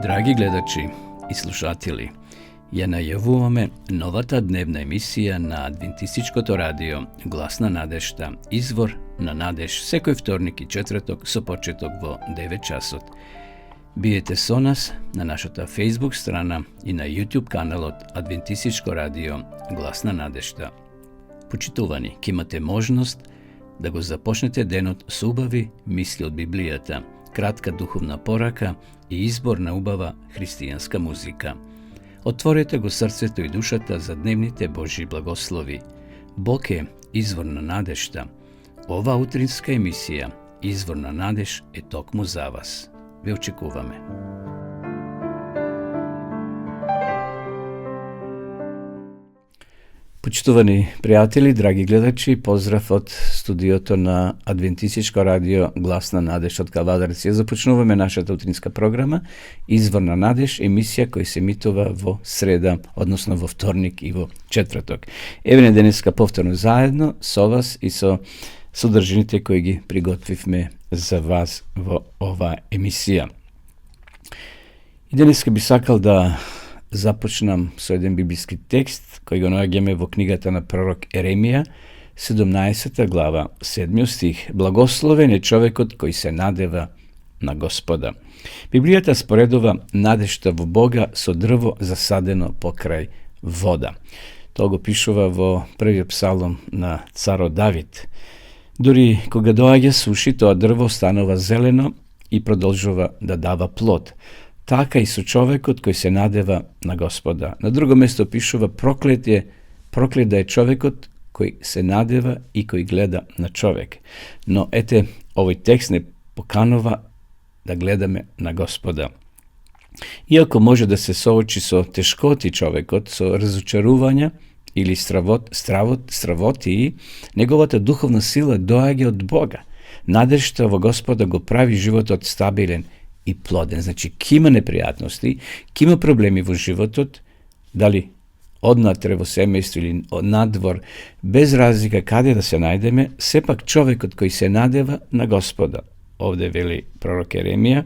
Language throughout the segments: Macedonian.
Драги гледачи и слушатели, ја најавуваме новата дневна емисија на Адвентистичкото радио Глас на надежта, извор на надеж, секој вторник и четврток со почеток во 9 часот. Биете со нас на нашата Facebook страна и на YouTube каналот Адвентистичко радио Глас на надежта. Почитувани, ке имате можност да го започнете денот со убави мисли од Библијата, кратка духовна порака и избор на убава христијанска музика. Отворете го срцето и душата за дневните Божји благослови. Бог е извор на надежта. Ова утринска емисија, Извор на надеж, е токму за вас. Ве очекуваме. Почитувани пријатели, драги гледачи, поздрав од студиото на Адвентистичко радио Глас на надеж од Калвадарција. Започнуваме нашата утринска програма Извор на надеж, емисија која се емитува во среда, односно во вторник и во четврток. Еве денеска повторно заедно со вас и со содржините кои ги приготвивме за вас во оваа емисија. И денеска би сакал да започнам со еден библиски текст кој го наоѓаме во книгата на пророк Еремија, 17 глава, 7 стих. Благословен е човекот кој се надева на Господа. Библијата споредува надежта во Бога со дрво засадено покрај вода. Тоа го пишува во првиот псалом на царот Давид. Дури кога доаѓа суши, тоа дрво станува зелено и продолжува да дава плод. Така и со човекот кој се надева на Господа. На друго место пишува проклет да е човекот кој се надева и кој гледа на човек. Но ете, овој текст не поканува да гледаме на Господа. Иако може да се соочи со тешкоти човекот, со разочарувања или стравотии, неговата духовна сила доаѓа од Бога. Надежта во Господа го прави животот стабилен и плоден. Значи, ки има непријатности, ки има проблеми во животот, дали однатре во семејство или надвор, без разлика каде да се најдеме, сепак човекот кој се надева на Господа, овде вели пророк Еремија,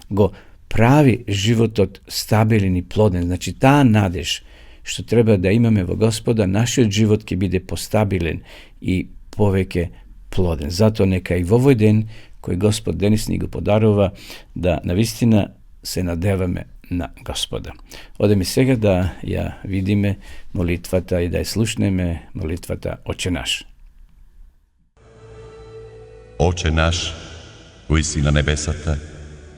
го прави животот стабилен и плоден. Значи, таа надеж што треба да имаме во Господа, нашиот живот ќе биде постабилен и повеќе плоден. Затоа нека и во овој ден кој Господ денес ни го подарува, да навистина се надеваме на Господа. Одеме сега да ја видиме молитвата и да ја слушнеме молитвата Оче наш. Оче наш, кој си на небесата,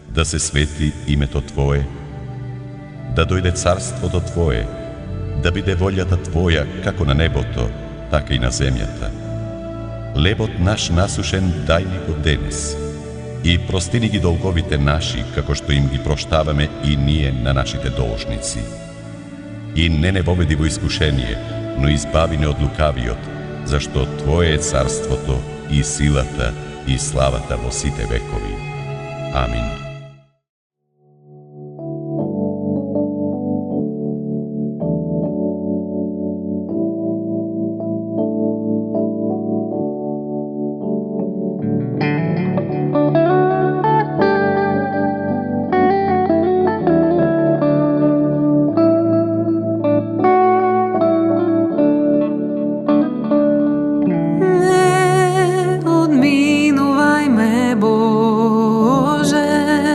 да се свети името Твое, да дојде царството Твое, да биде волјата Твоја како на небото, така и на земјата. Лебот наш насушен дај ни го денес и простини ги долговите наши, како што им ги проштаваме и ние на нашите должници. И не воведи во искушение, но избави не од лукавиот, зашто Твое е царството и силата и славата во сите векови. Амин. Odminувај ме, Боже,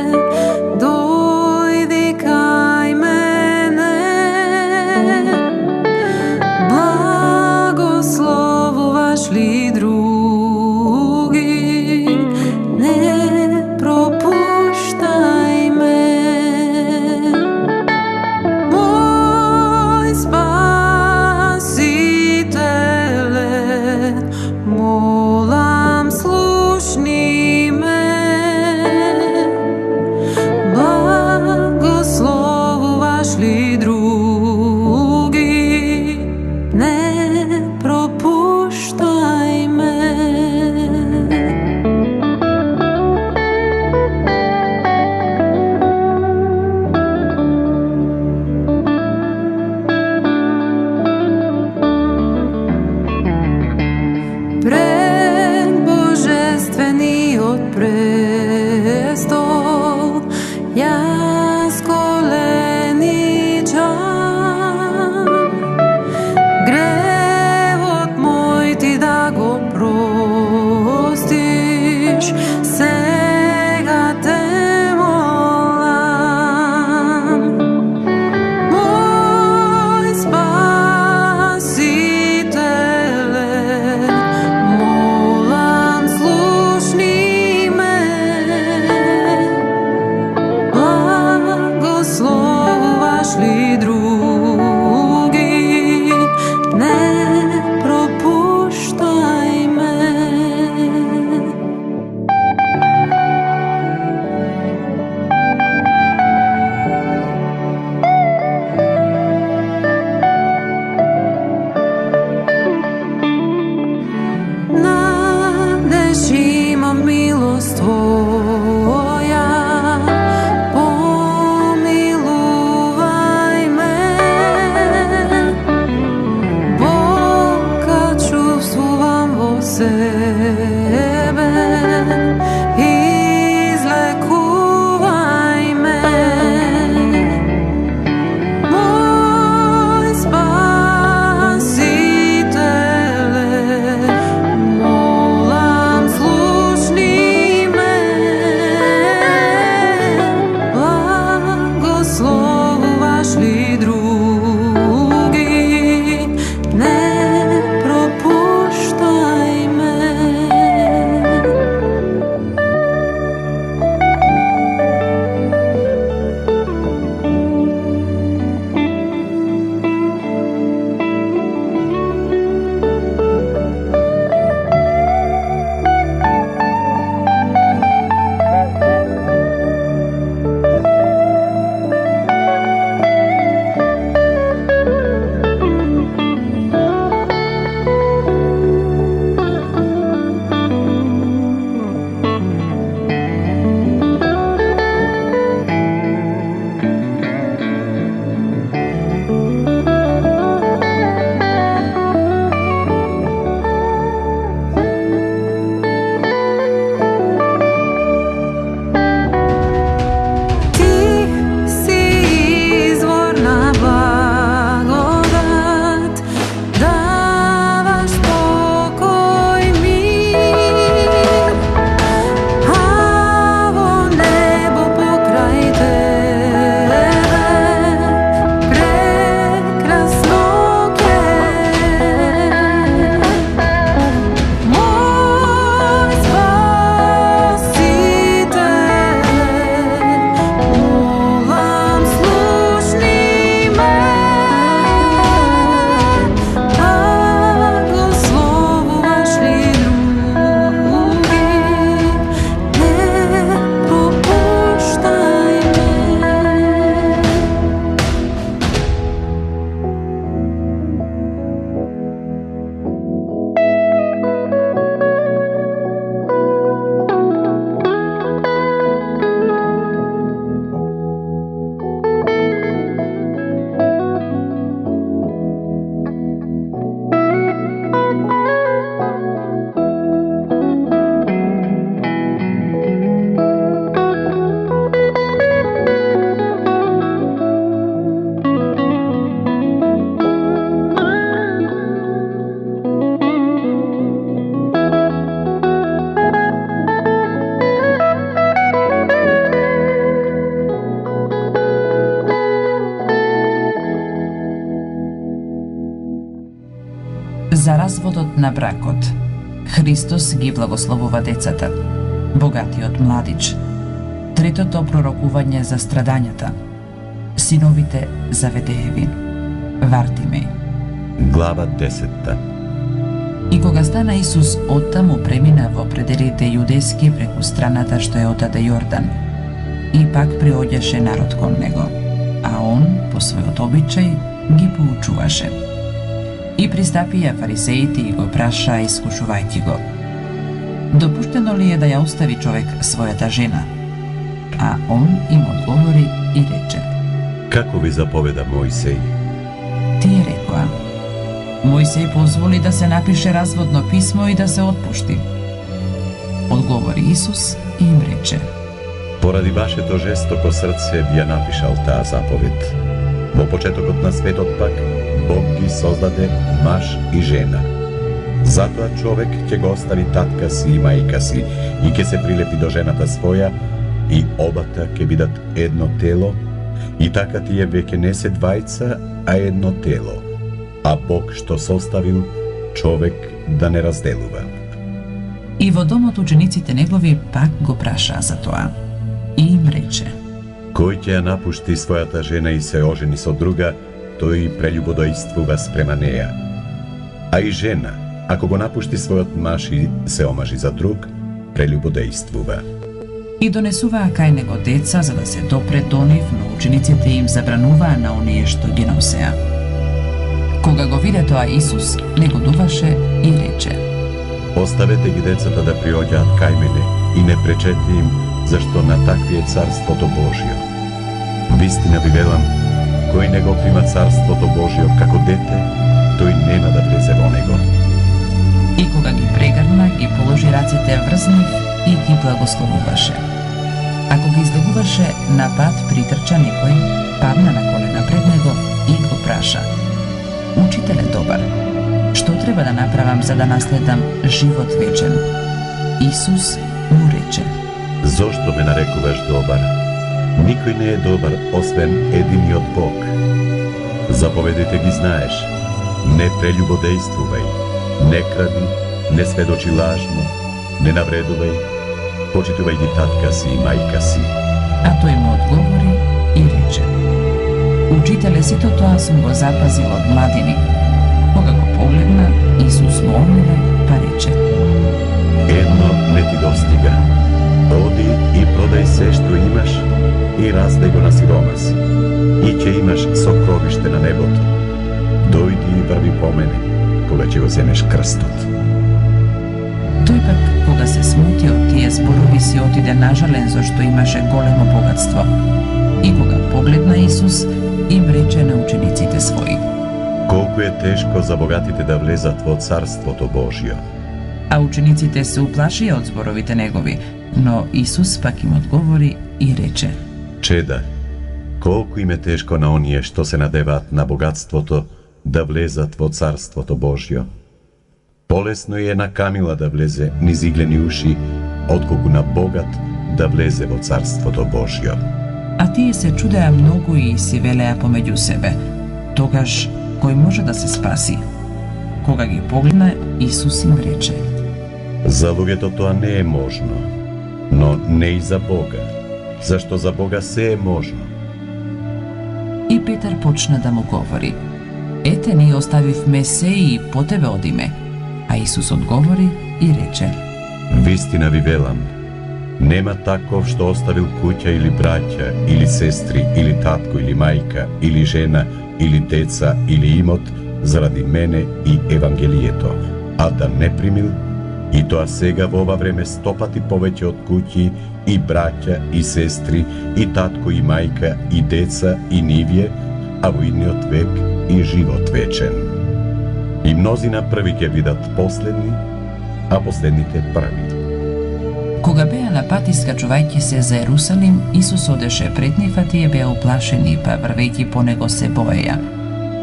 на бракот. Христос ги благословува децата. Богатиот младич. Третото пророкување за страдањата. Синовите Заведееви. Вартимеј. Глава 10. И кога стана Исус оттаму премина во пределите јудејски преку страната што е одаде Јордан. И пак приоѓаше народ кон него, а он, по својот обичај, ги поучуваше. И пристапија фарисеите и го праша, искушувајќи го: допуштено ли е да ја остави човек својата жена? А он им одговори и рече: Како ви заповеда Мојсеј? Тие рекоа: Мојсеј позволи да се напише разводно писмо и да се отпушти. Одговори Исус и им рече: Поради вашето жестоко срце ви ја напишал таа заповед. Во почетокот на светот пак, Бог ги создаде маж и жена. Затоа човек ќе го остави татка си и мајка си и ќе се прилепи до жената своја и обата ќе бидат едно тело, и така тие веќе не се двајца, а едно тело. А Бог што составил, човек да не разделува. И во домот учениците негови пак го прашаа за тоа. И им рече: Кој ќе ја напушти својата жена и се ожени со друга, тој прелюбодојствува спрема неја. А и жена, ако го напушти својот маж и се омажи за друг, прелюбодејствува. И донесуваа кај него деца за да се допре до нив, но учениците им забрануваа на оние што ги носеа. Кога го виде тоа Исус, негодуваше и рече: Оставете ги децата да приоѓаат кај мене и не пречете им, зашто на такви е Царството Божјо. Вистина ви велам, кој не го прима Царството Божјо како дете, тој нема да влезе во него. И кога ги прегрна, ги положи рацете врз нив и ги благословуваше. Ако ги излегуваше на пат, притрча некој, падна на колена пред него и го праша: Учителе добар, што треба да направам за да наследам живот вечен? Исус му рече: Зошто ме нарекуваш добар? Никој не е добар, освен единиот Бог. Заповедите ги знаеш. Не прелюбодејствувај, не кради, не сведочи лажно, не навредувај, почитувај ги татка си и мајка си. А тој му одговори и рече: Учителе, сето тоа сум го запазил од младини. Кога го погледна, Исус му омиле, па рече: Едно не ти достига. Оди и продај се што имаш и раздај го на сиромас, и ќе имаш сокровиште на небото. Дојди и врви по мене, кога ќе го земеш крстот. Тој пак, кога се смути од тие зборови, си отиде нажален зашто имаше големо богатство. И кога погледна Исус, им рече на учениците своји: Колку е тешко за богатите да влезат во Царството Божјо. А учениците се уплашија од зборовите негови, но Исус пак им одговори и рече: Чеда, колку им е тешко на оние што се надеваат на богатството да влезат во Царството Божјо. Полесно е на камила да влезе низ иглени уши, отколку на богат да влезе во Царството Божјо. А тие се чудеа многу и си велеа помеѓу себе: Тогаш кој може да се спаси? Кога ги погледна, Исус им рече: За луѓето тоа не е можно, но не и за Бога, зашто за Бога се е можно. И Петар почна да му говори: Ете, ние оставивме се и по тебе одиме. А Исус одговори и рече: Вистина ви велам, нема таков што оставил куќа или браќа, или сестри, или татко, или мајка, или жена, или деца, или имот, заради мене и Евангелието, а да не примил, и тоа сега во ова време 100 пати повеќе од куќи, и браќа, и сестри, и татко, и мајка, и деца, и нивје, а во идниот век и живот вечен. И мнозина први ќе видат последни, а последните први. Кога беа на пат искачувајќи се за Ерусалим, Исус одеше пред нив, а тие беа уплашени, па врвејќи по него се боеја.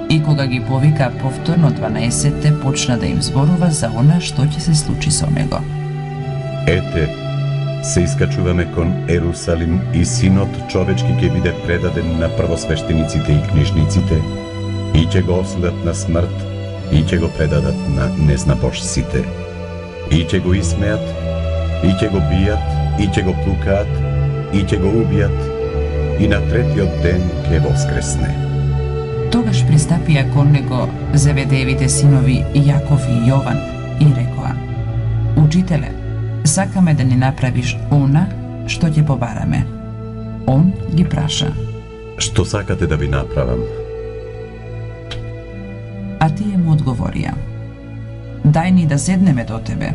И кога ги повика повторно 12-те, почна да им зборува за она што ќе се случи со него. Ете, се искачуваме кон Ерусалим и Синот човечки ќе биде предаден на првосвештениците и книжниците и ќе го осудат на смрт и ќе го предадат на незнабожците. И ќе го исмеат, и ќе го бијат, и ќе го плукаат, и ќе го убијат, и на третиот ден ќе воскресне. Тогаш пристапија кон него Зеведеевите синови Јаков и Јован и рекоа: Учителе, сакаме да ни направиш она што ќе побараме. Он ги праша: Што сакате да ви направам? А тие му одговорија: Дај ни да седнеме до тебе,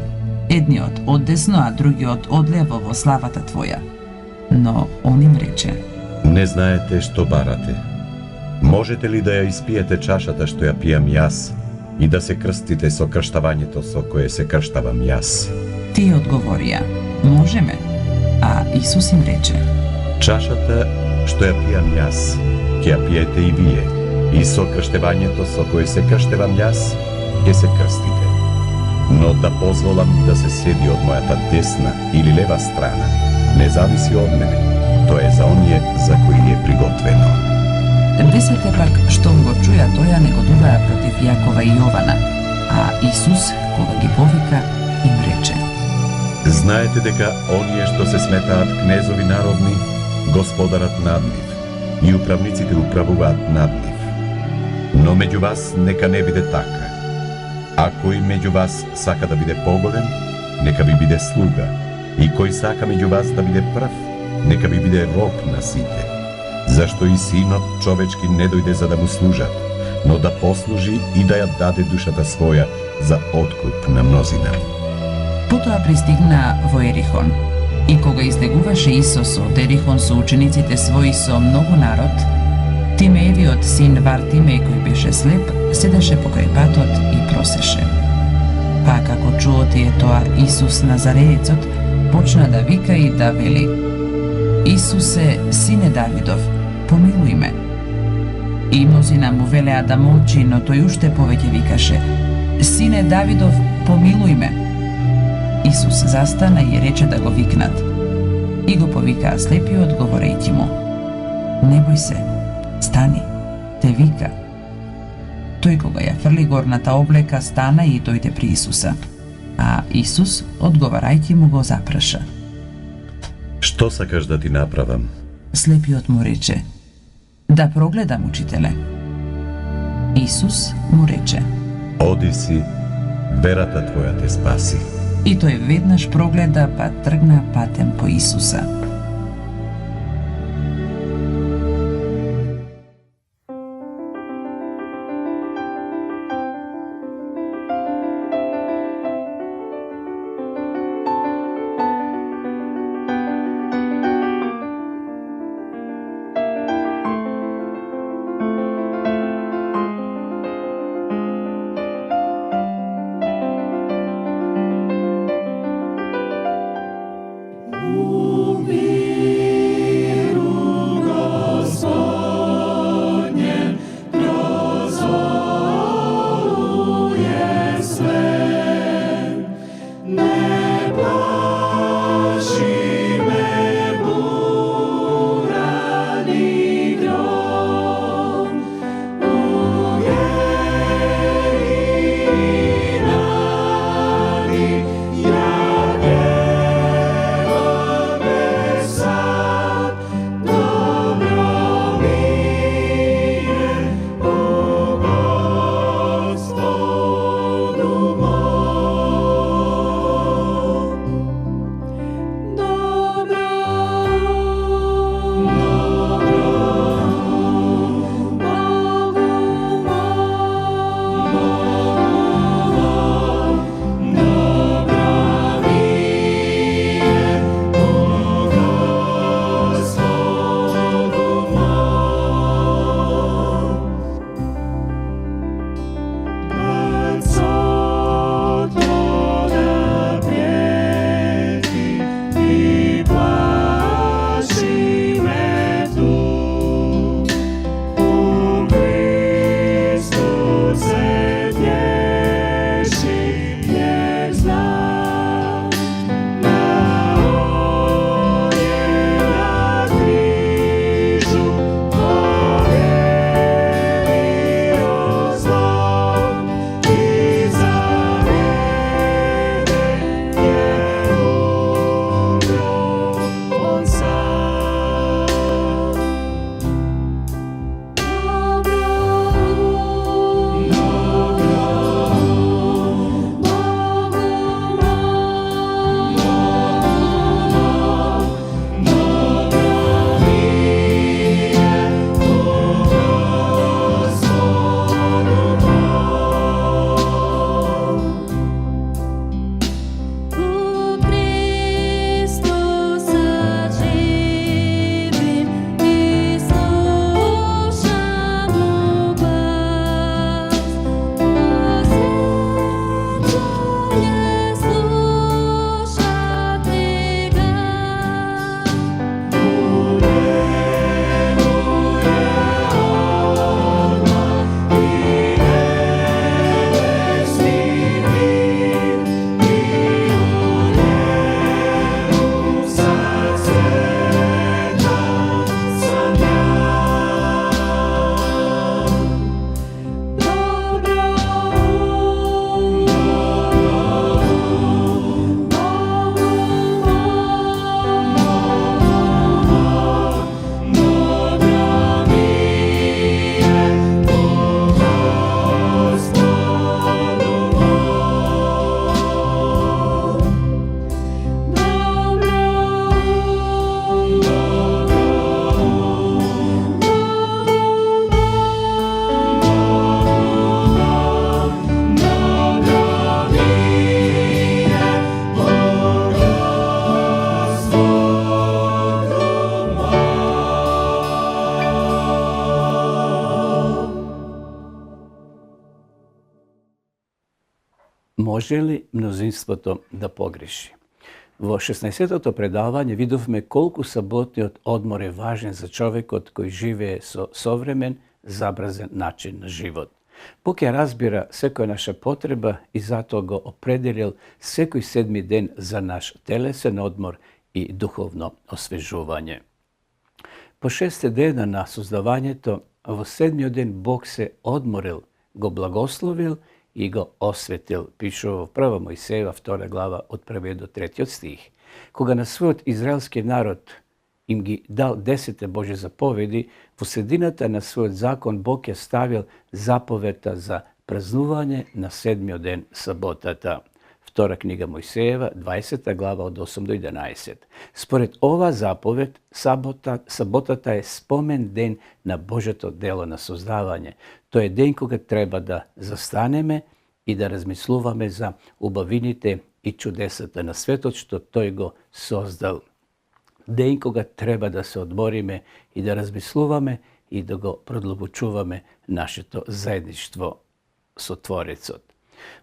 едниот од десно, а другиот од лево во славата твоја. Но он им рече: Не знаете што барате. Можете ли да ја испиете чашата што ја пијам јас и да се крстите со крштавањето со кое се крштавам јас? Тие одговорија: Можеме. А Исус им рече: Чашата што ја пијам јас, ќе ја пиете и вие, и со крштевањето со кое се крштевам јас, ќе се крстите. Но да позволам да се седи од мојата десна или лева страна, не зависи од мене, тоа е за оние за кои е приготвено. Десете пак, штом го чуја тоја, негодуваа против Јакова и Јована, а Исус, кога ги повика, им рече: Знаете дека оние што се сметаат кнезови народни, господарат над нив, и управниците управуваат над нив. Но меѓу вас нека не биде така. А кој меѓу вас сака да биде поголем, нека ви биде слуга, и кој сака меѓу вас да биде прв, нека ви биде роб на сите. Зашто и синот човечки не дојде за да му служат, но да послужи и да ја даде душата своја за откуп на мнозина. Потоа пристигна во Ерихон. И кога излегуваше Исус од Ерихон со учениците своји со многу народ, Тимеевиот син Вартимеј, кој беше слеп, седеше покрај патот и просеше. Па како чуо тие тоа, Исус Назареецот почна да вика и да вели: Исусе, сине Давидов, помилуј ме. И мнозина му велеа да молчи, но тој уште повеќе викаше: Сине Давидов, помилуј ме. Исус застана и рече да го викнат. И го повикаа слепиот, говорејќи му: Не бој се, стани, те вика. Тој кога ја фрли горната облека, стана и дојде при Исуса. А Исус, одговарајќи му, го запраша: Што сакаш да ти направам? Слепиот му рече: Да прогледам, учителе. Исус му рече: Оди си, верата твоја те спаси. И тој веднаш прогледа, па тргна патем по Исуса. Ubi може ли мнозинството да погреши? Во 16-тото предавање видовме колку саботниот одмор е важен за човекот кој живее со современ, забразен начин на живот. Бог ја разбира секоја наша потреба и затоа го определил секој седми ден за наш телесен одмор и духовно освежување. По 6 дена на создавањето, во седмиот ден Бог се одморил, го благословил и го осветил, пишува во 1 Мојсеева 2 глава од 1 до 3 стих. Кога на својот израелски народ им ги дал 10 Божји заповеди, во средината на својот закон Бог ја ставил заповедта за празнување на седмиот ден саботата. Втора книга Мојсеева, 20 глава од 8 до 11. Според ова заповед, саботата е спомен ден на Божјото дело на создавање. Тој е ден кога треба да застанеме и да размислуваме за убавините и чудесата на светот што тој го создал. Ден кога треба да се одмориме и да размислуваме и да го продлабочуваме нашето заедништво со Творецот.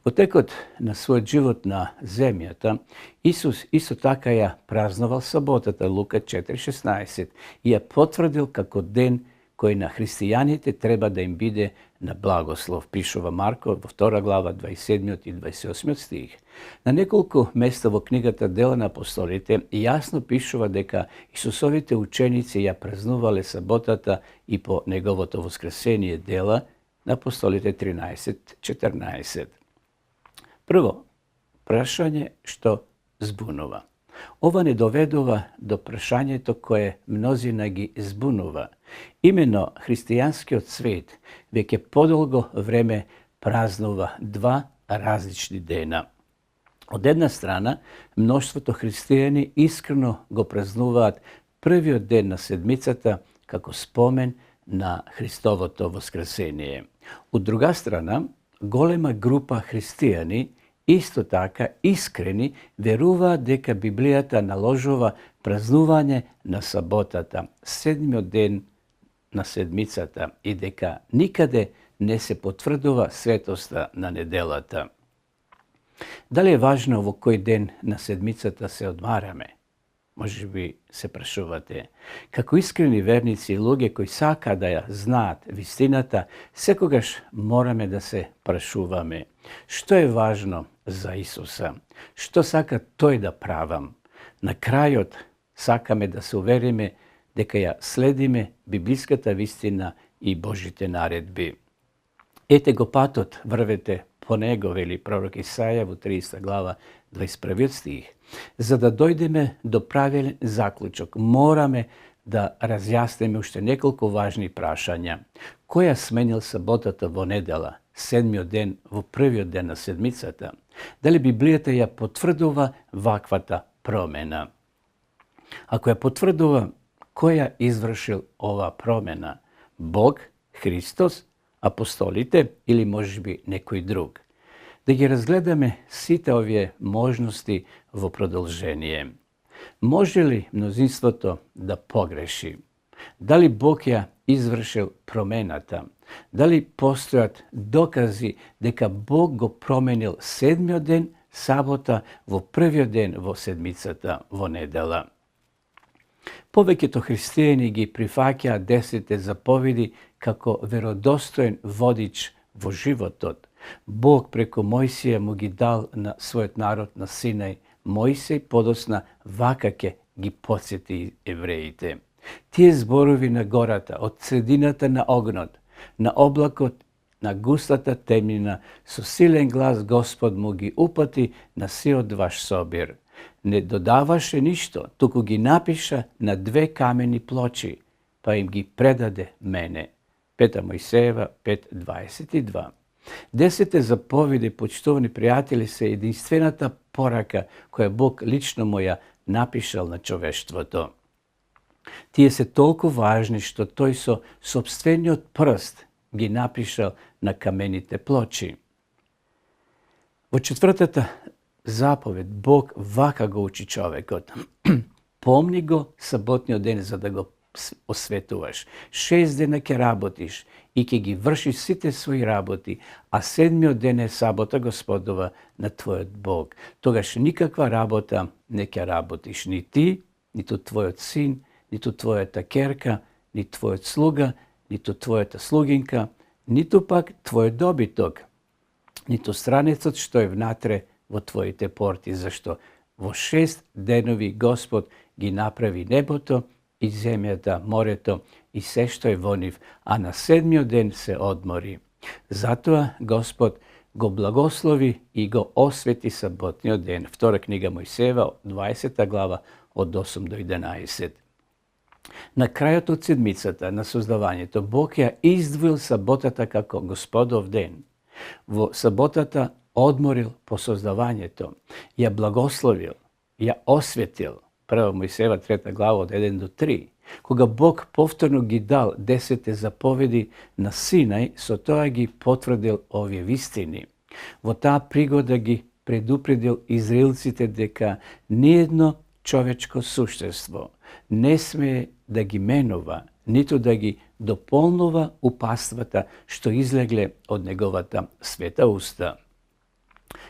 Во текот на својот живот на земјата, Исус исто така ја празнувал саботата, Лука 4:16, и ја потврдил како ден кој на христијаните треба да им биде на благослов, пишува Марко во 2 глава 27 и 28 стих. На неколку места во книгата Дела на апостолите јасно пишува дека Исусовите ученици ја празнувале саботата и по неговото воскресение, Дела на апостолите 13:14. Прво, прашање што збунува. Ова не доведува до прашањето кое мнозина ги збунува. Именно христијанскиот свет веќе подолго време празнува два различни дена. Од една страна, мноштвото христијани искрено го празнуваат првиот ден на седмицата како спомен на Христовото воскресение. Од друга страна, голема група христијани исто така искрени веруваат дека Библијата наложува празнување на саботата, седмиот ден на седмицата, и дека никаде не се потврдува светоста на неделата. Дали е важно во кој ден на седмицата се одмараме? Може би се прашувате. Како искрени верници и луѓе кои сака да ја знаат вистината, секогаш мораме да се прашуваме. Што е важно за Исуса? Што сака Тој да правам? На крајот сакаме да се увериме дека ја следиме библиската вистина и Божите наредби. Ете го патот, врвете по него, вели пророк Исаја во 30 глава 21 стих. За да дојдеме до правилен заклучок, мораме да разјасниме уште неколку важни прашања. Кој ја сменил саботата во недела, седмиот ден во првиот ден на седмицата? Дали Библијата ја потврдува ваквата промена? Ако ја потврдува, кој ја извршил ова промена? Бог, Христос, апостолите или можеби некој друг? Да ги разгледаме сите овие можности во продолжение. Може ли мнозинството да погреши? Дали Бог ја извршил промената? Дали постојат докази дека Бог го променил седмиот ден, сабота, во првиот ден во седмицата, во недела? Повеќето христијани ги прифаќаат 10 заповеди како веродостоен водич во животот. Бог преку Мојсија му ги дал на својот народ на Синај. Мојсей подосна вака ќе ги потсети евреите. Тие зборови на гората, од средината на огнот, на облакот, на густата темнина, со силен глас Господ му ги упати на сиот ваш собир. Не додаваше ништо, туку ги напиша на 2 камени плочи, па им ги предаде мене. 5 Мојсеева 5:22. 10 заповеди, почитувани пријатели, се единствената порака која Бог лично му ја напишал на човештвото. Тие се толку важни што тој со сопствениот прст ги напишал на камените плочи. Во 4-та заповед Бог вака го учи човекот. Помни го саботниот ден за да го осветуваш. 6 дена ќе работиш и ќе ги вршиш сите своји работи, а 7-миот ден е сабота Господова на твојот Бог. Тогаш никаква работа не ќе работиш ни ти, ниту твојот син, ниту твојата керка, ни твојот слуга, ниту твојата слугинка, ниту пак твојот добиток, ниту странецот што е внатре во твоите порти, зашто во 6 денови Господ ги направи небото и земјата, морето и се што е во нив, а на 7-миот ден се одмори. Затоа Господ го благослови и го освети саботниот ден. Втора книга Мојсеева, 20 глава, од 8 до 11. На крајот од седмицата на создавањето, Бог ја издвоил саботата како Господов ден. Во саботата одморил по создавањето, ја благословил, ја осветил. Прва Мојсеева 3 глава од 1 до 3. Кога Бог повторно ги дал 10 заповеди на Синај, со тоа ги потврдил овие вистини. Во таа пригода ги предупредил израелците дека ниедно човечко суштество не смее да ги менува, ниту да ги дополнува упаствата што излегле од неговата света уста.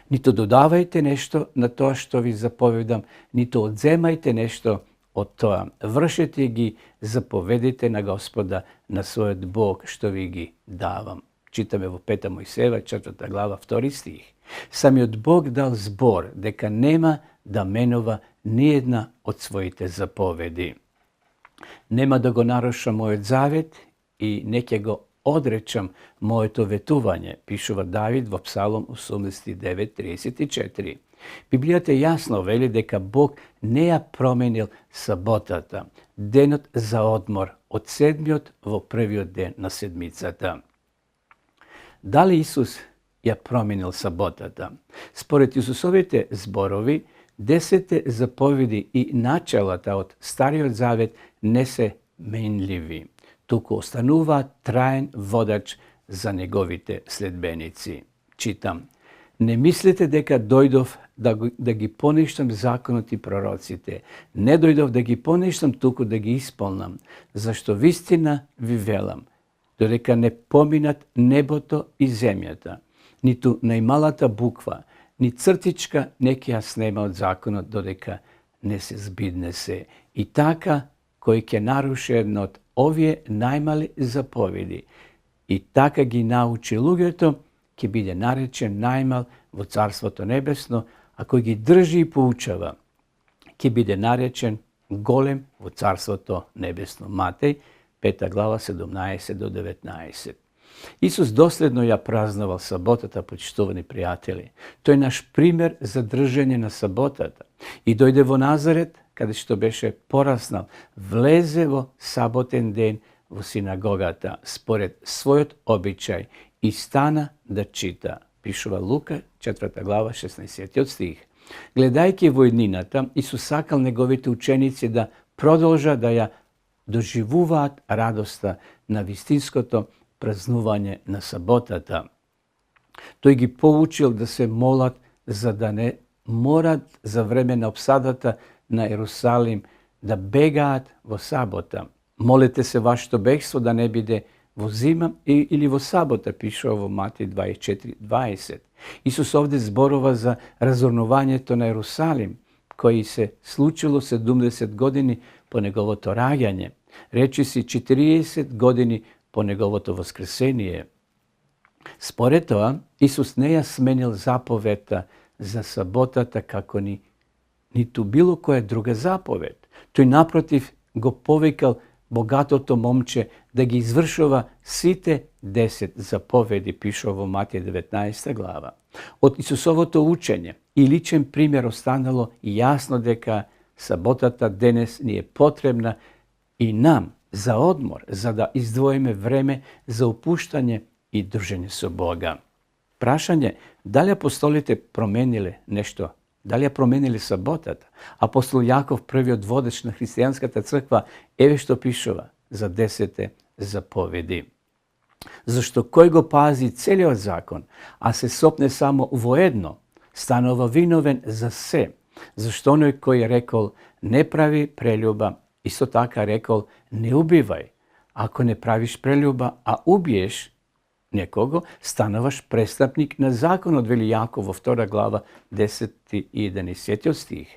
Ниту додавајте нешто на тоа што ви заповедам, ниту одземајте нешто од тоа. Вршете ги заповедите на Господа, на својот Бог, што ви ги давам. Читаме во 5 Мојсеева, 4 глава, 2 стих. Самиот Бог дал збор дека нема да менува ниедна од своите заповеди. Нема да го нарушам мојот завет и не ќе го одречам моето ветување, пишува Давид во Псалом 89:34. Библијата јасно вели дека Бог не ја променил саботата, денот за одмор, од 7-миот во првиот ден на седмицата. Дали Исус ја променил саботата? Според Исусовите зборови, 10 заповеди и началата од Стариот Завет не се менливи, туку останува траен водач за неговите следбеници. Читам: не мислите дека дојдов да ги поништам законот и пророците. Не дојдов да ги поништам, туку да ги исполнам. Зашто вистина ви велам, додека не поминат небото и земјата, ниту најмалата буква, ни цртичка не ќе ја снема од законот, додека не се збидне се. И така, кој ќе наруши едно од овие најмали заповеди, и така ги научи луѓето, ќе биде наречен најмал во Царството Небесно, а кој ги држи и поучава, ќе биде наречен голем во Царството Небесно. Матеј, 5 глава, 17 до 19. Исус доследно ја празнувал саботата, почитувани пријатели. Тој е наш пример за држење на саботата. И дојде во Назарет, каде што беше пораснал, влезе во саботен ден во синагогата, според својот обичај, и стана да чита. Пишува Лука, 4 глава, 16 стих. Гледајќи во иднината, Исус сакал неговите ученици да продолжат да ја доживуваат радоста на вистинското празнување на саботата. Тој ги поучил да се молат за да не морат за време на обсадата на Ерусалим да бегаат во сабота. Молете се вашето бегство да не биде во зима или во сабота, пишува во Матеј 24:20. Исус овде зборува за разорнувањето на Ерусалим, кој се случило 70 години по неговото раѓање, речиси 40 години по неговото воскресение. Според тоа, Исус не ја сменил заповедта за саботата како ниту било која друга заповед. Тој напротив го повикал богатото момче да ги извршува сите 10 заповеди, пишува во Матеј 19 глава. Од Исусовото учење и личен пример останало јасно дека саботата денес ни е потребна и нам за одмор, за да издвоиме време за опуштање и дружење со Бога. Прашање, дали апостолите промениле нешто? Дали ја променили саботата? Апостол Јаков, првиот водеч на христијанската црква, еве што пишува за 10 заповеди. Зашто кој го пази целиот закон, а се сопне само во едно, станува виновен за се. Зашто оној кој рекол не прави прелюба, Исто така рекол, не убивај. Ако не правиш прелюба, а убиеш некого, стануваш престапник на законот, вели Јаков во 2 глава 10 и 11 стих.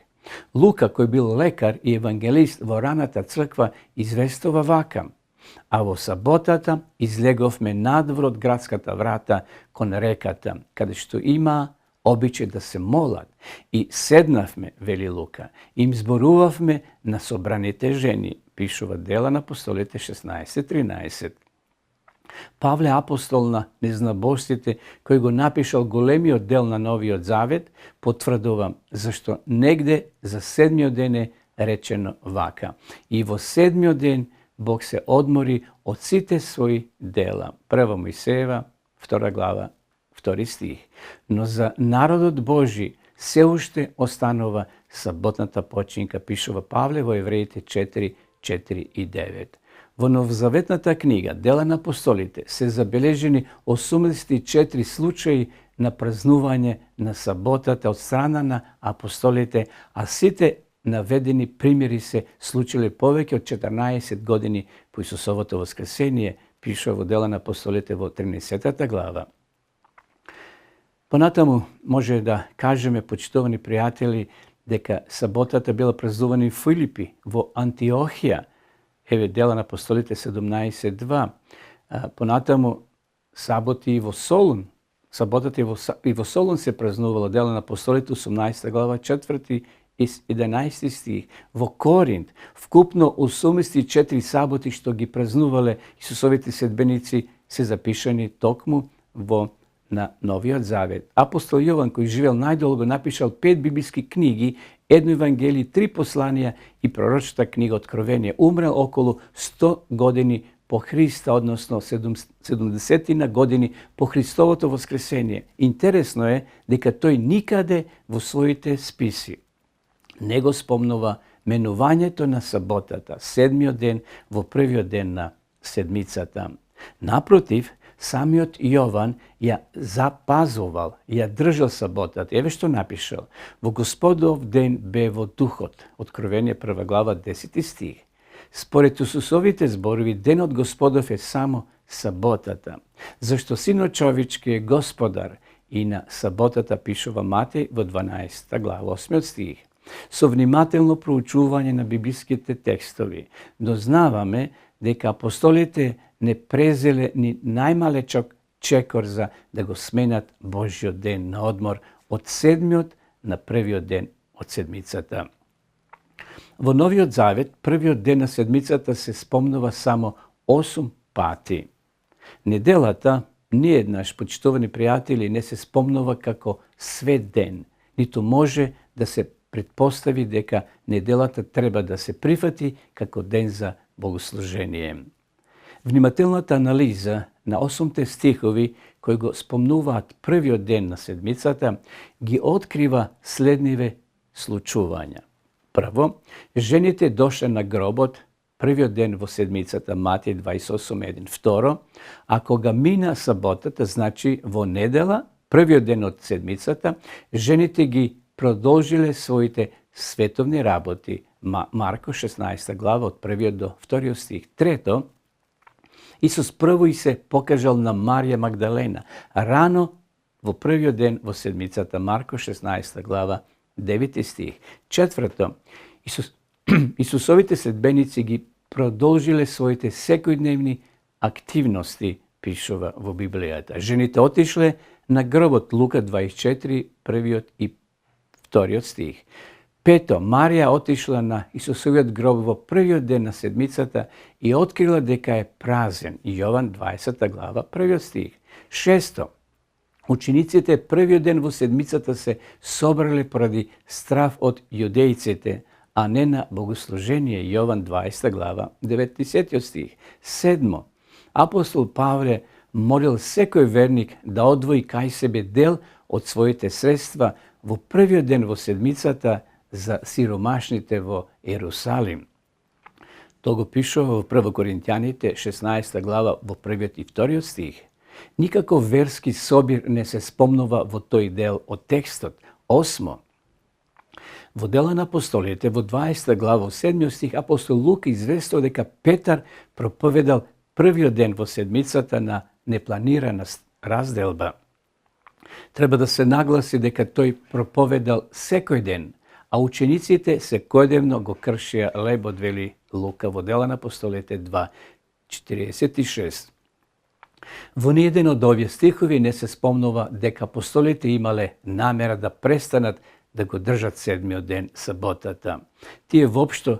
Лука, кој бил лекар и евангелист во раната црква, известува вака: а во саботата излеговме надвор од градската врата кон реката, каде што има обичај да се молат, и седнавме, вели Лука, им зборувавме на собраните жени, пишува Дела на апостолите 16:13. Павле апостол на незнабожците, кој го напишал големиот дел на Новиот Завет, потврдува зашто негде за 7-миот ден е речено вака: и во 7-миот ден Бог се одмори од сите своји дела. 1 Мојсеева, 2 глава, 2 стих. Но за народот Божи се уште останува саботната починка, пишува Павле во Евреите 4:4 и 9. Во Новозаветната книга Дела на апостолите се забележени 84 случаи на празнување на саботата од страна на апостолите, а сите наведени примери се случиле повеќе од 14 години по Исусовото воскресение, пишува во Дела на апостолите во 13 глава. Понатаму може да кажеме, почитувани пријатели, дека саботата била празнувана и во Филипи, во Антиохија, еве Дела на апостолите 17:2. Понатаму саботи и во Солун, саботата и во Солун се празнувала, Дела на апостолите 18 глава 4 и 11 стих. Во Коринт вкупно 84 саботи што ги празнувале Исусовите следбеници се запишани токму на Новиот Завет. Апостол Јован, кој живел најдолго, напишал 5 библиски книги, 1 Евангелие, 3 посланија и пророчната книга Откровение. Умрел околу 100 години по Христа, односно 70 години по Христовото воскресение. Интересно е дека тој никаде во своите списи не го спомнува менувањето на саботата, 7-миот ден во првиот ден на седмицата. Напротив, самиот Јован ја запазувал, ја држал саботата. Еве што напишал: во Господов ден бе во духот. Откровение 1 глава 10 стих. Според Исусовите зборови, денот Господов е само саботата, зашто Синот човечки е Господар и на саботата, пишува Матеј во 12 глава 8 стих. Со внимателно проучување на библиските текстови дознаваме дека апостолите не презеле ни најмалечок чекор за да го сменат Божјиот ден на одмор од 7-миот на првиот ден од седмицата. Во Новиот Завет, првиот ден на седмицата се спомнува само 8 пати. Неделата ниеднаш, почитувани пријатели, не се спомнува како свет ден, ниту може да се предпостави дека неделата треба да се прифати како ден за богослужение. Внимателната анализа на 8 стихови кои го спомнуваат првиот ден на седмицата ги открива следниве случувања. Прво, жените дошле на гробот првиот ден во седмицата, Матеј 28:1. Второ, а кога мина саботата, значи во недела, првиот ден од седмицата, жените ги продолжиле своите световни работи. Марко 16 глава од првиот до вториот стих. Трето, Исус прво и се покажал на Марија Магдалена рано во првиот ден во седмицата, Марко 16 глава 9 стих. Четврто, Исусовите следбеници ги продолжиле своите секојдневни активности, пишува во Библијата. Жените отишле на гробот, Лука 24, првиот и вториот стих. Пето, Марија отишла на Исусовиот гроб во првиот ден на седмицата и открила дека е празен, Јован 20 глава, првиот стих. Шесто, учениците првиот ден во седмицата се собрале поради страв од јудејците, а не на богослужение, Јован 20 глава, 90 стих. Седмо, апостол Павле молил секој верник да одвои кај себе дел од своите средства во првиот ден во седмицата за сиромашните во Ерусалим. Тоа го пишува во 1 Коринтјаните 16 глава во првиот и вториот стих. Никаков верски собир не се спомнува во тој дел од текстот. Осмо, Во Дела на апостолите, во 20 глава, 7 стих, апостол Лука известил дека Петар проповедал првиот ден во седмицата на непланирана разделба. Треба да се нагласи дека тој проповедал секој ден, а учениците секојдневно го кршија лебот, вели Лука во Дела на апостолите 2:46. Во ниеден од овие стихови не се спомнува дека апостолите имале намера да престанат да го држат седмиот ден, саботата. Тие воопшто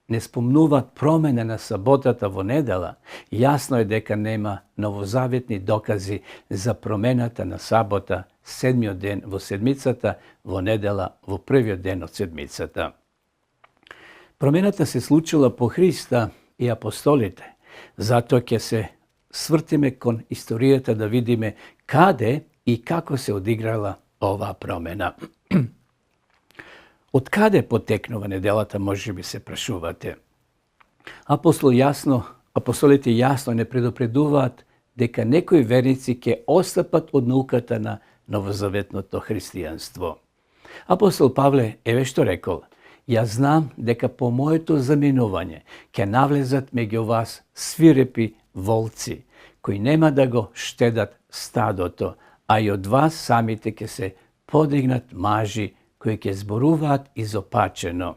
не спомнуваат промена на саботата во недела. Јасно е дека нема новозаветни докази за промената на сабота, седмиот ден во седмицата, во недела во првиот ден од седмицата. Промената се случила по Христа и апостолите. Затоа ќе се свртиме кон историјата да видиме каде и како се одиграла оваа промена. Од каде потекнува неделата, може би се прашувате. Апостолите јасно не предупредуваат дека некои верници ќе отстапат од науката на новозаветното христијанство. Апостол Павле еве што рекол: Јас знам дека по моето заминување ќе навлезат меѓу вас свирепи волци, кои нема да го штедат стадото, а и од вас самите ќе се подигнат мажи кои ќе зборуваат изопачено,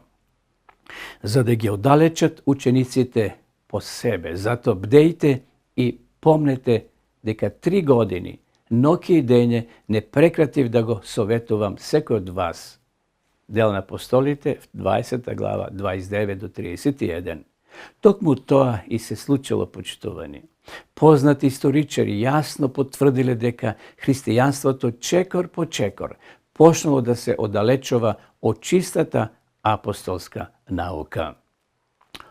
за да ги оддалечат учениците по себе. Зато бдејте и помнете дека 3 години, ноќе и дење, не прекратив да го советувам секој од вас. Дел на апостолите, 20 глава, 29 до 31. Токму тоа и се случило, почитувани. Познати историчари јасно потврдиле дека христијанството чекор по чекор почнало да се оддалечува од чистата апостолска наука.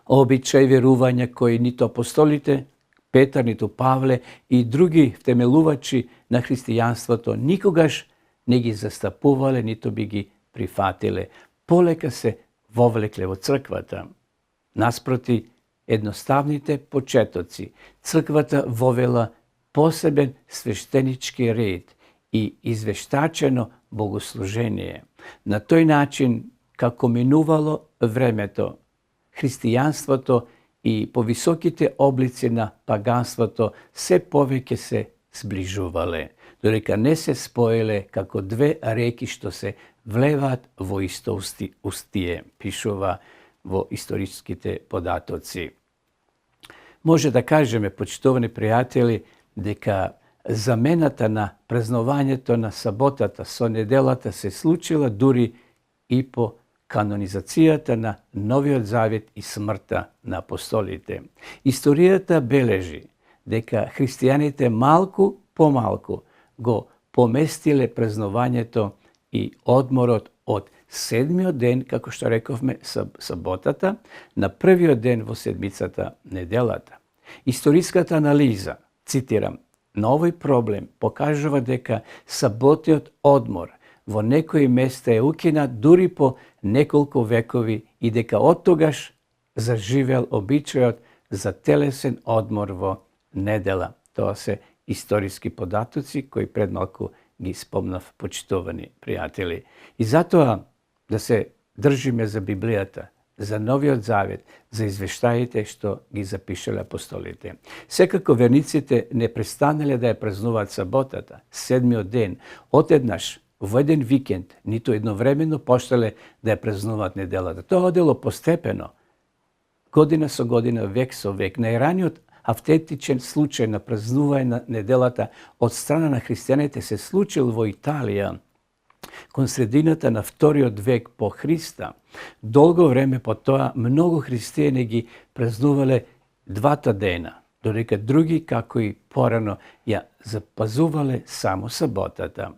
Обичаи, верувања кои ниту апостолите, Петар, ниту Павле и други втемелувачи на христијанството никогаш не ги застапувале, ниту би ги прифатиле. Полека се вовлекле во црквата. Наспроти едноставните почетоци, црквата вовела посебен свештенички ред и извештачено богослужение. На тој начин, како минувало времето, христијанството и повисоките облици на паганството се повеќе се сближувале, додека не се споеле како две реки што се влеваат во исто устие, пишува во историските податоци. Може да кажеме, почитувани пријатели, дека замената на празнувањето на саботата со неделата се случила дури и по канонизацијата на Новиот Завет и смртта на апостолите. Историјата бележи дека христијаните малку по малку го поместиле празнувањето и одморот од седмиот ден, како што рековме, саботата, на првиот ден во седмицата, неделата. Историската анализа, цитирам, на овој проблем покажува дека саботиот одмор во некои места е укинат дури по неколку векови и дека оттогаш заживел обичајот за телесен одмор во недела. Тоа се историски податоци кои пред малку ги спомнав, почитувани пријатели. И затоа да се држиме за Библијата, за Новиот Завет, за извештаите што ги запишале апостолите. Секако верниците не престанале да ја празнуваат саботата, седмиот ден, одеднаш во еден викенд, ниту едновремено почнале да ја празнуваат неделата. Тоа одело постепено, година со година, век со век. Најраниот автентичен случај на празнување на неделата од страна на христијаните се случил во Италија кон средината на вториот век по Христа. Долго време по тоа многу христијани ги празнувале двата дена, додека други, како и порано, ја запазувале само саботата.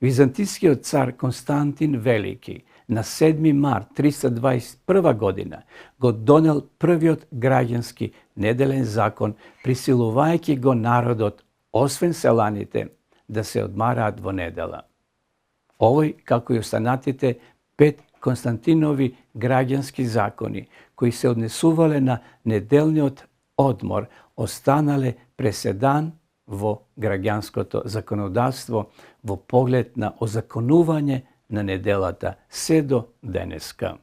Византискиот цар Константин Велики на 7 март 321 година го донел првиот граѓански неделен закон, присилувајќи го народот, освен селаните, да се одмараат во недела. Овој, како и останатите 5 Константинови граѓански закони, кои се однесувале на неделниот одмор, останале преседан во граѓанското законодавство во поглед на озаконување на неделата се до денеска.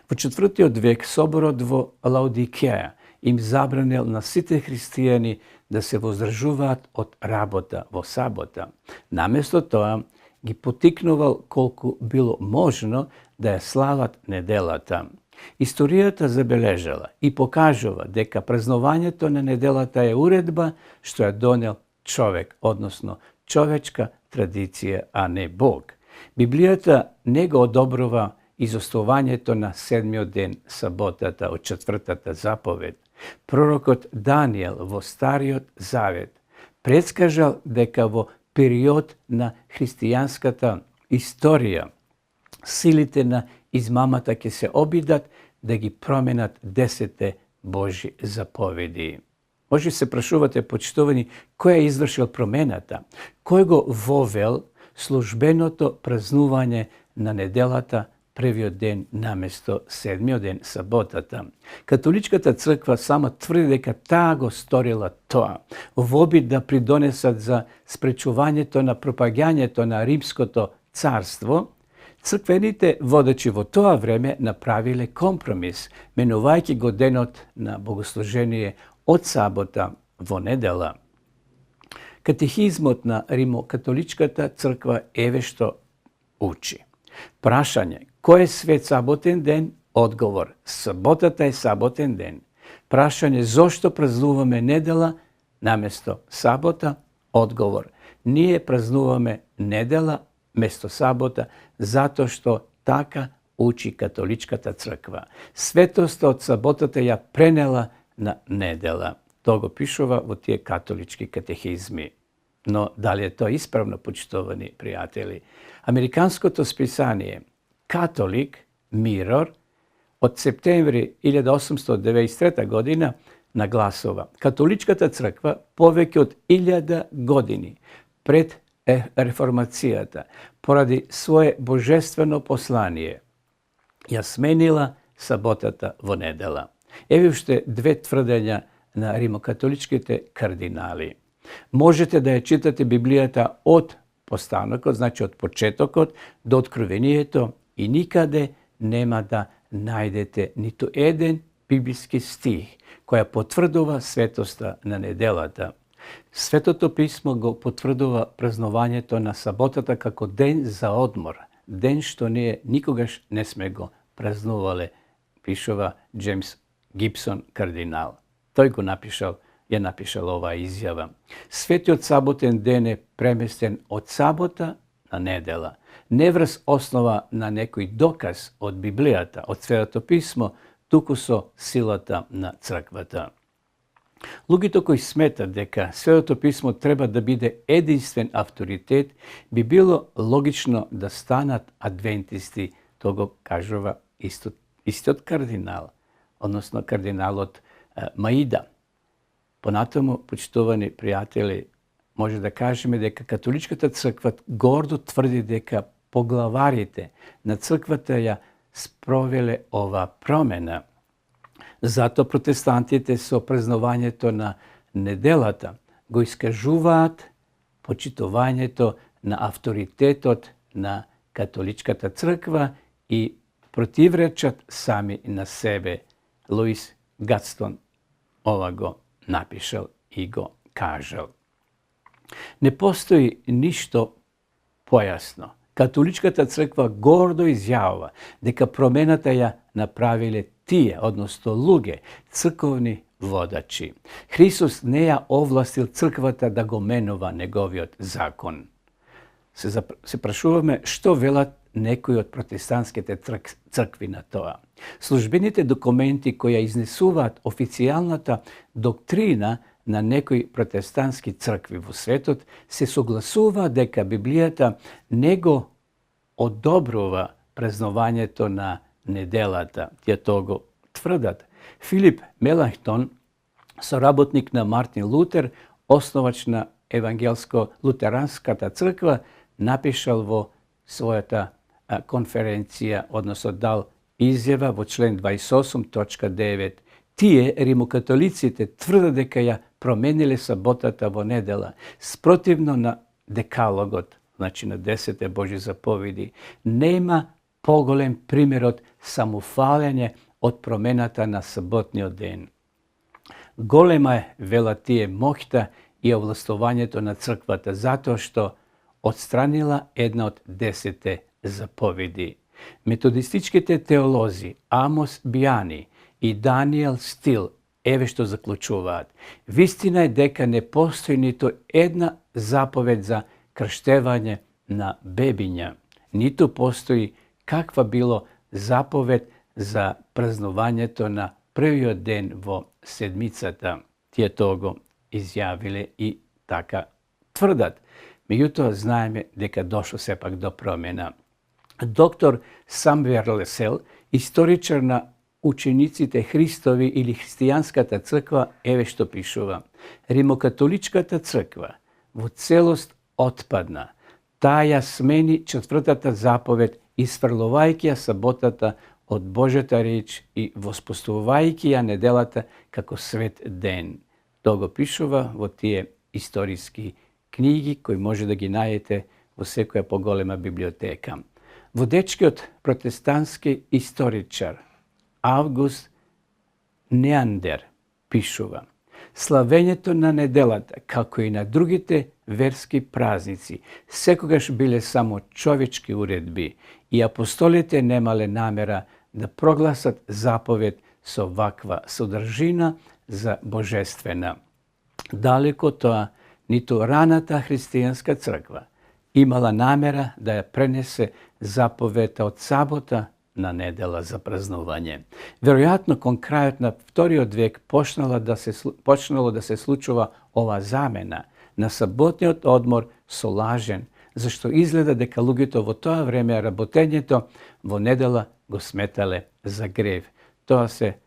Во 4. век соборот во Лаодикеја им забранил на сите христијани да се воздржуваат од работа во сабота. Наместо тоа ги потикнувал колку било можно да ја слават неделата. Историјата забележала и покажува дека празнувањето на неделата е уредба што ја донел човек, односно човечка традиција, а не Бог. Библијата не го одобрува изостувањето на 7-миот ден, саботата, од 4-та заповед. Пророкот Даниел во Стариот Завет предскажал дека во период на христијанската историја силите на измамата ќе се обидат да ги променат 10 Божи заповеди. Може се прашувате, почитувани, кој ја извршил промената? Кој го вовел службеното празнување на неделата, првиот ден наместо 7-миот ден, саботата? Католичката црква само тврди дека таа го сторила тоа во обид да придонесат за спречувањето на пропагањето на Римското царство. Црквените водачи во тоа време направиле компромис, менувајќи го денот на богослужение од сабота во недела. Катехизмот на Римокатоличката црква еве што учи. Прашање: кој е свет саботен ден? Одговор: саботата е саботен ден. Прашање: зошто празнуваме недела наместо сабота? Одговор: ние празнуваме недела место сабота затоа што така учи католичката црква. Светоста од саботата ја пренела на недела. Тоа го пишува во тие католички катехизми. Но дали е тоа исправно, почитувани пријатели? Американското списание Католик Mirror од септември 1893 година нагласува: католичката црква повеќе од 1000 години пред реформацијата, поради свое божествено послание, ја сменила саботата во недела. Еве уште две тврдења на римокатоличките кардинали. Можете да ја читате Библијата од постанокот, значи од почетокот до откровението, и никаде нема да најдете ниту еден библиски стих која потврдува светоста на неделата. Светото писмо го потврдува празнувањето на саботата како ден за одмор, ден што ние никогаш не сме го празнувале, пишува Джеймс Гибсон, кардинал. Тој го ја напишал оваа изјава. Светиот саботен ден е преместен од сабота на недела, не врз основа на некој доказ од Библијата, од Светото писмо, туку со силата на црквата. Луѓето кои сметат дека Светото писмо треба да биде единствен авторитет, би било логично да станат адвентисти, тоа го кажува истиот кардинал, односно кардиналот Маида. Понатаму, почитувани пријатели, може да кажеме дека католичката црква гордо тврди дека поглаварите на црквата ја спровеле ова промена. Зато протестантите со празнувањето на неделата го искажуваат почитувањето на авторитетот на католичката црква и противречат сами на себе. Луис Гатстон ова го напишал и го кажал. Не постои ништо појасно. Католичката црква гордо изјавува дека промената ја направиле тие, односно луѓе, црковни водачи. Христос не ја овластил црквата да го менува неговиот закон. Се прашуваме што велат некои од протестантските цркви на тоа. Службените документи кои ја изнесуваат официјалната доктрина на некои протестантски цркви во светот се согласува дека Библијата не го одобрува празнувањето на неделата. Тие тоа го тврдат. Филип Меланхтон, соработник на Мартин Лутер, основач на евангелско-лутеранската црква, напишал во својата конференција, односно дал изјава во член 28.9. Тие, римокатолиците, тврдат дека ја промениле саботата во недела, спротивно на декалогот, значи на 10 Божји заповеди, нема поголем пример од самофалење од промената на саботниот ден. Голема е, велат тие, моќта и овластувањето на црквата, затоа што отстранила една од 10 заповеди. Методистичките теолози Амос Бијани и Даниел Стил еве што заклучуваат. Вистина е дека не постои ниту една заповед за крштевање на бебиња, ниту постои каква било заповед за празнувањето на првиот ден во седмицата. Тие тоа го изјавиле и така тврдат. Меѓутоа знаеме дека дошло сепак до промена. Доктор Самвер Лесел, историчар на учениците Христови или христијанската црква, еве што пишува. Римокатоличката црква во целост отпадна. Таа ја смени 4-та заповед, исфрлувајќи ја саботата од Божјата реч и воспоставувајќи ја неделата како свет ден. Тоа го пишува во тие историски книги кои може да ги најдете во секоја поголема библиотека. Водечкиот протестантски историчар Август Неандер пишува: славењето на неделата, како и на другите верски празници, секогаш биле само човечки уредби и апостолите немале намера да прогласат заповед со ваква содржина за божествена. Далеко тоа, ниту раната христијанска црква имала намера да ја пренесе заповедта од сабота на недела за празнување. Веројатно, кон крајот на вториот век почнало да се случува ова замена на саботниот одмор со лажен, зашто изгледа дека луѓето во тоа време работењето во недела го сметале за грев. Тоа се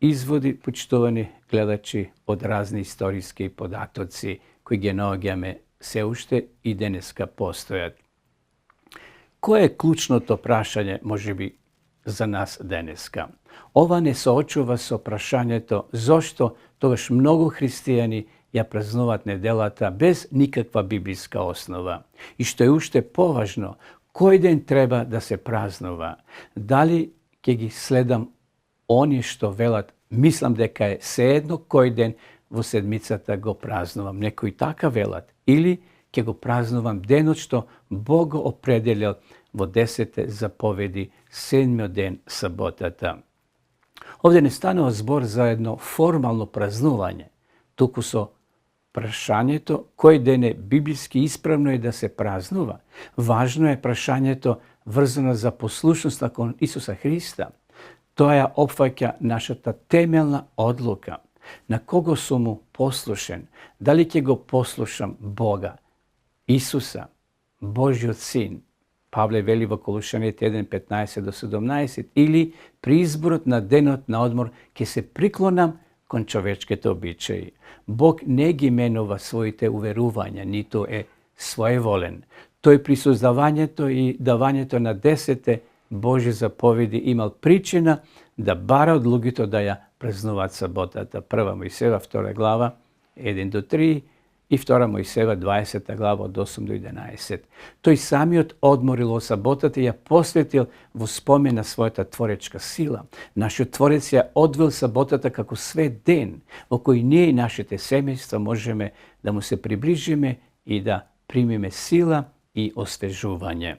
изводи, почитувани гледачи, од разни историски податоци кои ги наоѓаме се уште и денеска постојат. Кој е клучното прашање, можеби, за нас денеска? Ова не соочува со прашањето зошто тогаш многу христијани ја празнуваат неделата без никаква библиска основа. И што е уште поважно, кој ден треба да се празнува? Дали ќе ги следам оние што велат, мислам дека е сеедно кој ден во седмицата го празнувам, некои така велат, или ќе го празнувам денот што Бог го определил во 10 заповеди, 7 ден саботата. Овде не станува збор за едно формално празнување, туку со прашањето кој ден е библиски исправно е да се празнува. Важно е прашањето врзано за послушноста кон Исуса Христа. Тоа ја опфаќа нашата темелна одлука. На кого сум му послушен? Дали ќе го послушам Бога, Исуса, Божјиот Син? Павле вели во Колушаните 1:15-17, или при изборот на денот на одмор ќе се приклонам кон човечките обичаи. Бог не ги менува своите уверувања, ниту е своеволен. Тој при создавањето и давањето на 10 Божји заповеди имал причина да бара од луѓето да ја празнуваат саботата. 1 Мојсеева 2 глава 1-3 и 2 Мојсеева 20 глава од 8-11. Тој самиот одморил од саботата и ја посветил во спомен на својата творечка сила. Нашиот Творец ја одвел саботата како свет ден, во кој ние и нашите семејства можеме да му се приближиме и да примиме сила и освежување.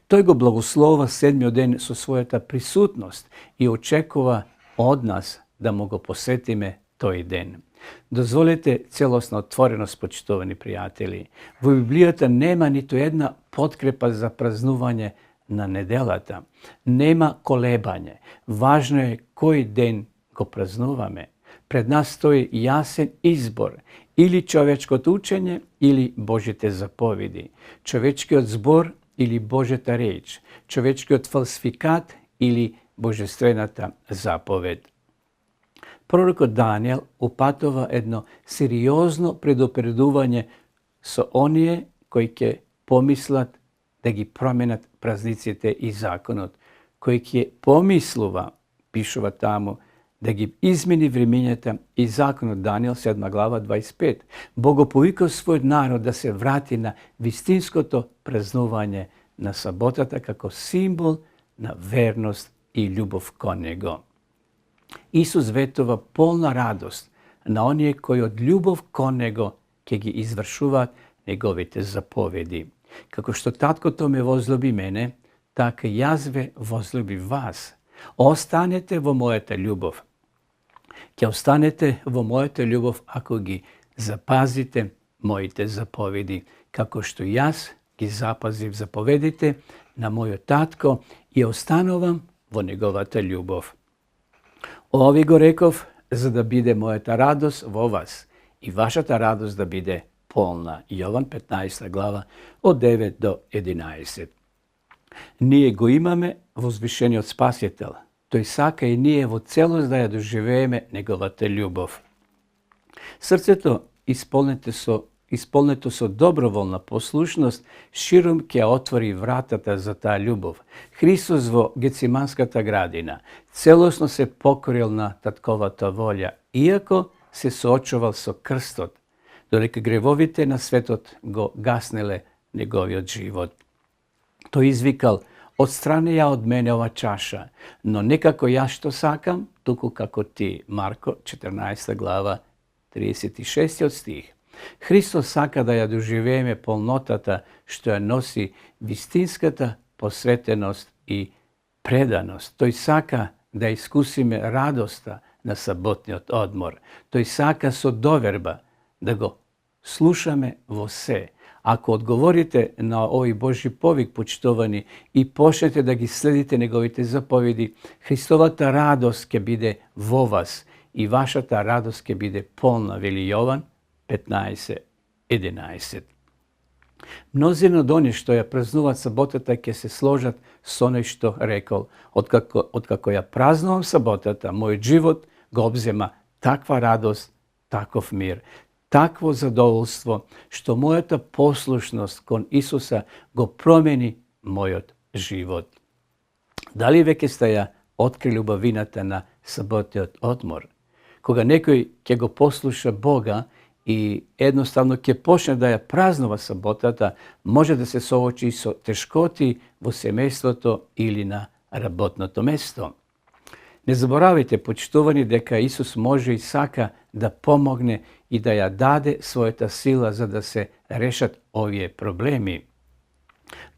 Тој го благословува 7 ден со својата присутност и очекува од нас да му го посветиме тој ден. Дозволете целосна отвореност, почитувани пријатели. Во Библијата нема ниту една подкрепа за празнување на неделата. Нема колебање. Важно е кој ден го празнуваме. Пред нас стои јасен избор. Или човечкото учење, или Божите заповеди. Човечкиот збор или Божјата реч. Човечкиот фалсификат или божествената заповед. Пророкот Даниел упатува едно сериозно предупредување со оние кои ќе помислат да ги променат празниците и законот, кој ќе помислува, пишува таму, да ги измени времењата и законот Даниел 7 глава 25. Бог го повикал својот народ да се врати на вистинското празнување на саботата како символ на верност и љубов кон него. Исус ветува полна радост на оние кои од љубов кон него ќе ги извршуваат неговите заповеди. Како што таткото ме возлюби мене, така јас ве возлюби вас. Останете во мојата љубов. Ќе останете во мојата љубов ако ги запазите моите заповеди, како што јас ги запазив заповедите на мојот татко и останувам во неговата љубов. Ови го реков за да биде мојата радост во вас и вашата радост да биде полна. Јован 15 глава од 9 до 11. Ние го имаме возвишениот Спасител. Тој сака и ние во целост да ја доживееме неговата љубов. Срцето исполнето со доброволна послушност, широм ќе отвори вратата за таа љубов. Христос во Гециманската градина целосно се покорил на татковата волја, иако се соочувал со крстот, додека гревовите на светот го гаснеле неговиот живот. Тој извикал: отстрани ја од мене ова чаша, но не како јас што сакам, туку како ти. Марко 14 глава 36 стих. Христос сака да ја доживееме полнотата што ја носи вистинската посветеност и преданост. Тој сака да искусиме радоста на саботниот одмор. Тој сака со доверба да го слушаме во се. Ако одговорите на овој Божи повик, почитувани, и почнете да ги следите неговите заповеди, Христовата радост ќе биде во вас и вашата радост ќе биде полна, вели Јован 15:11. Мнозина од оние што ја празнуваат саботата ќе се сложат со оној што рекол: откако ја празнувам саботата, мојот живот го обзема таква радост, таков мир, такво задоволство, што мојата послушност кон Исуса го промени мојот живот. Дали веќе сте ја открили убавината на саботниот одмор? Кога некој ќе го послуша Бога и едноставно ќе почне да ја празнува саботата, може да се соочи со тешкоти во семејството или на работното место. Не заборавајте, почитувани, дека Исус може и сака да помогне и да ја даде својата сила за да се решат овие проблеми.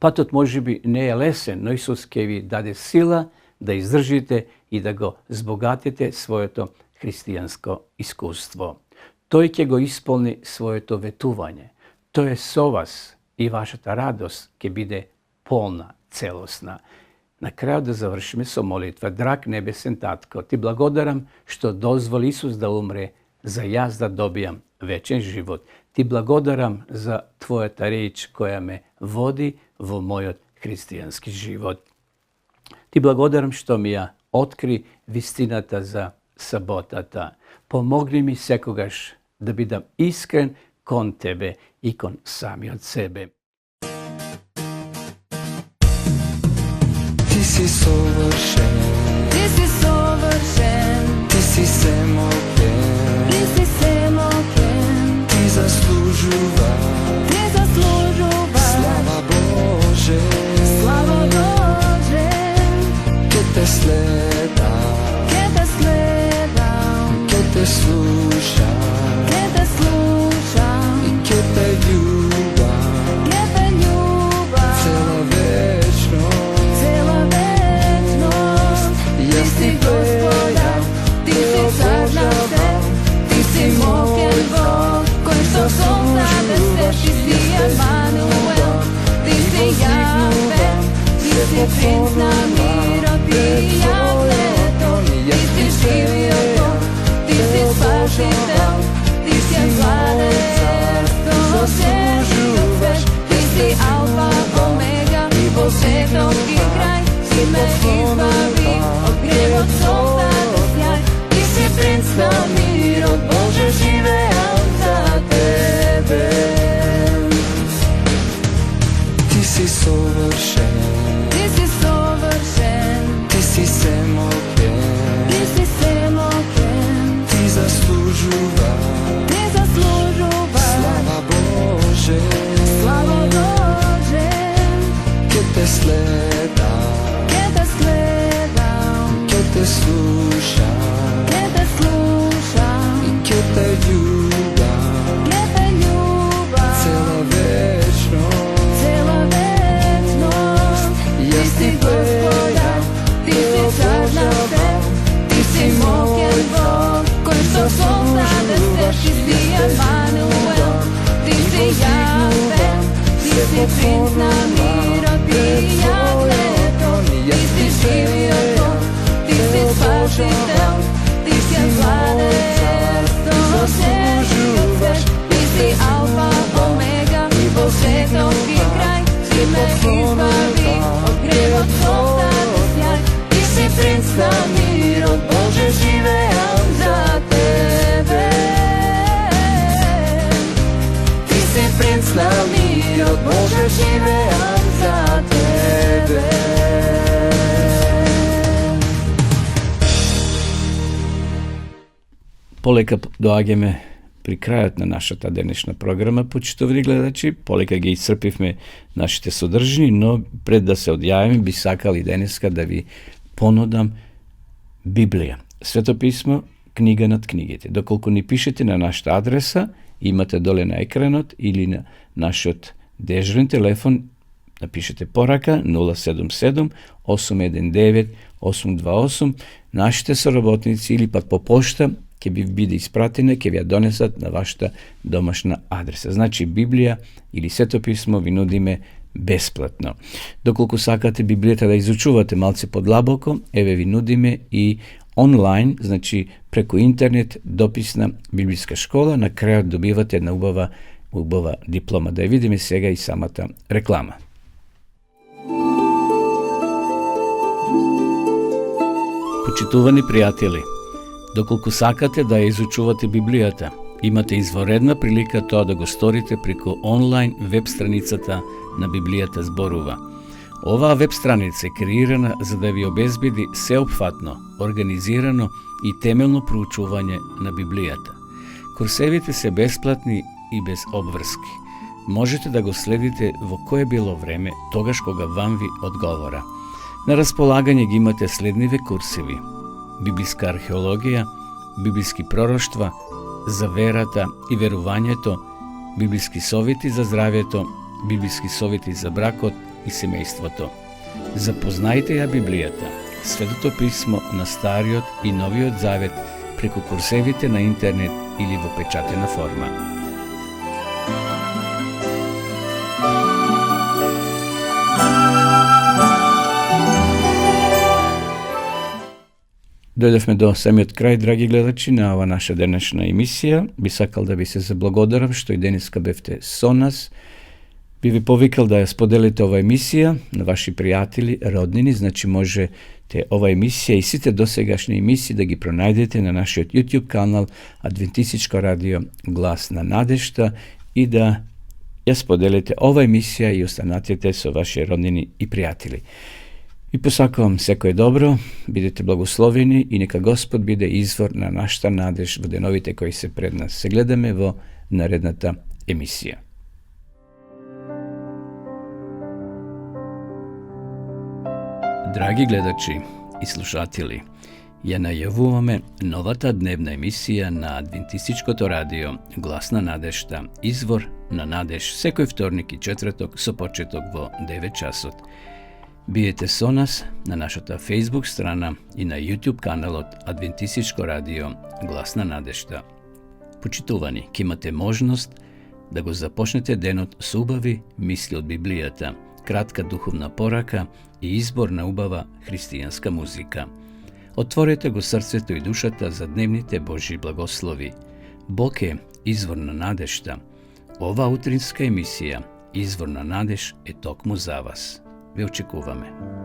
Патот можеби не е лесен, но Исус ќе ви даде сила да издржите и да го збогатите своето христијанско искуство. Тој ќе го исполни своето ветување. Тој е со вас и вашата радост ќе биде полна, целосна. На крајот да завршиме со молитва. Драг небесен Татко, ти благодарам што дозволи Исус да умре за јас да добијам вечен живот. Ти благодарам за Твојата реч која ме води во мојот христијански живот. Ти благодарам што ми ја откри вистината за саботата. Помогни ми секогаш да бидам искрен кон Тебе и кон самиот себе. Ти си совршен, Ти си совршен, ти си семокен, Ти си семокен, ти заслужуваш слава Боже, слава Боже, ке те следам, ке те следам, ке те слушам ке те слушам, и ке те љубам ке те љубам, цела вечност. цела вечност. Ти си Господар, Ти си цар на се, Ти си мокен Бог, кој што создаде се, Ти си Емануел, Ти си Јаве, Ти си принц на мирот, Ти јавлето, Ти си живиот Бог, Ти си спасител, Ти си владеец, Божиот свет, Ти си Алфа, Омега, почеток и крај, си ме избави од гревот, создаде сјај, Ти си принц на мирот, Боже, живеам за Тебе. Ти си совршен, Ти си совршен, slušam, Ке те слушам, i ke te ljubam, ке те љубам, cela večnost. цела вечност. Ти си Господар, ти си цар на все, ти си мокен Бог, кој што создаде свет, ти си Емануел, ти си Јахве, ти си принц на мирот, ти јагнето, ти си живиот Бог, ти си спасител, ти си владеец, до целиот свет, ти си Алфа, Омега, почеток и крај, ти ме избави од гревот, создаде сјај, ти си принц на мирот, Боже, живеам за тебе. Ти си принц на мирот, Боже, живеам за тебе. Полека доаѓаме при крајот на нашата денешна програма, почитувани гледачи. Полека ги исцрпивме нашите содржини, но пред да се одјавиме, би сакал и денеска да ви понудам Библија. Свето писмо, книга над книгите. Доколку ни пишете на нашата адреса, имате доле на екранот или на нашиот дежурен телефон, напишете порака 077 819 828. Нашите соработници или пак по пошта ќе би биде испратена, ќе ви ја донесат на вашата домашна адреса. Значи Библија или Свето писмо ви нудиме бесплатно. Доколку сакате Библијата да изучувате малце подлабоко, еве ви нудиме и онлайн, значи преку интернет, дописна библиска школа. На крајот добивате една убава диплома. Да ја видиме сега и самата реклама. Почитувани пријатели, доколку сакате да ја изучувате Библијата, имате изворедна прилика тоа да го сторите преку онлайн веб страницата на Библијата зборува. Оваа веб страница е креирана за да ви обезбеди сеопфатно, организирано и темелно проучување на Библијата. Курсевите се бесплатни и без обврски. Можете да го следите во кое било време, тогаш кога вам ви одговора. На располагање ги имате следниве курсеви: библиска археологија, библиски пророштва, за верата и верувањето, библиски совети за здравјето, библиски совети за бракот и семејството. Запознајте ја Библијата, Светото писмо на Стариот и Новиот Завет преку курсевите на интернет или во печатена форма. Дојдовме до самиот крај, драги гледачи, на ова наша денешна емисија. Би сакал да ви се заблагодарам што и денеска бевте со нас. Би ви повикал да ја споделите ова емисија на ваши пријатели, роднини, значи можете ова емисија и сите досегашни емисии да ги пронајдете на нашиот YouTube канал Адвентистичко радио Глас на надежта и да ја споделите ова емисија и останатите со ваши роднини и пријатели. И посакувам секој добро, бидете благословени и нека Господ биде извор на нашата надеж во деновите кои се пред нас. Се гледаме во наредната емисија. Драги гледачи и слушатели, ја најавуваме новата дневна емисија на Адвентистичкото радио Глас на надежта, извор на надеж, секој вторник и четврток со почеток во 9 часот. Биете со нас на нашата Facebook страна и на YouTube каналот Адвентистичко радио Глас на надежта. Почитувани, ќе имате можност да го започнете денот со убави мисли од Библијата, кратка духовна порака и избор на убава христијанска музика. Отворете го срцето и душата за дневните Божји благослови. Бог е извор на надежта. Ова утринска емисија, Извор на надеж, е токму за вас. Ве очекуваме.